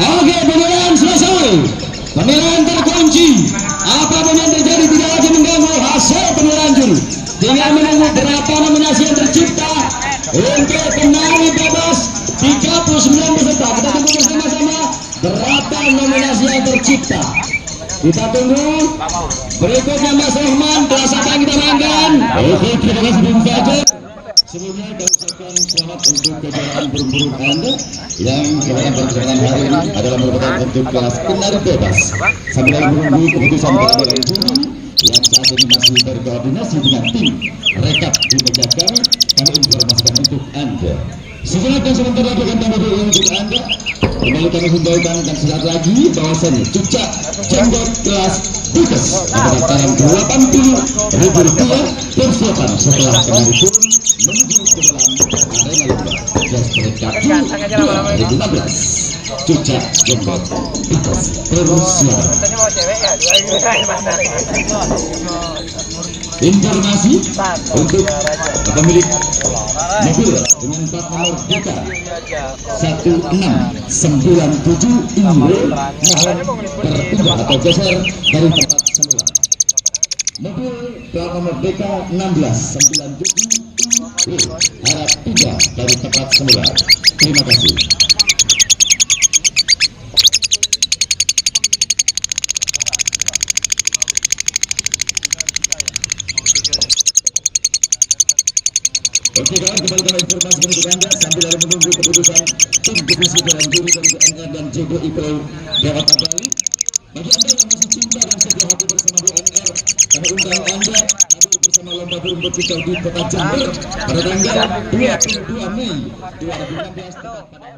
Oke, pemilihan selesai. Pemilihan terkunci. Apapun yang terjadi tidak lagi mengganggu hasil pemilihan juri. Tinggal menunggu berapa nominasi yang tercipta untuk penari bebas 39 peserta. Kita tunggu bersama-sama berapa nominasi yang tercipta. Kita tunggu. Berikutnya Mas Rahman, kelas apa yang kita mainkan? Oke, terima kasih Bung Fajar. Sebelumnya kami ucapkan selamat untuk kejuaraan burung-burung Anda yang kejuaraan perjalanan hari ini adalah merupakan untuk kelas penari bebas. Sambil menunggu keputusan dari juri yang saat ini masih berkoordinasi dengan tim rekap di meja kami informasikan untuk Anda. Sejenak dan sebentar lagi akan kami beri untuk Anda. Kembali kami himbaukan dan sekali lagi bahwasannya cucak jenggot kelas bukes pendaftaran Rp80.000 persiapan setelah penari turun menuju ke dalam arena lomba kelas rekap 2015. Cucak jenggot bukes persiapan. Informasi untuk pemilik mobil dengan plat nomor DK 1697 IW mohon berpindah atau geser dari tempat semula. Mobil plat nomor DK 1697 IW harap pindah dari tempat semula. Terima kasih. Oke kawan, kembali kami informasi untuk Anda sambil menunggu keputusan tim divisi dan juri dari BNR dan JBIPO Jakarta Bali. Bagi Anda yang masih cinta dan setia hati bersama BNR, kami undang Anda hadir bersama lomba burung berkicau di Kota Jember pada tanggal 22 Mei 2016 tepat pada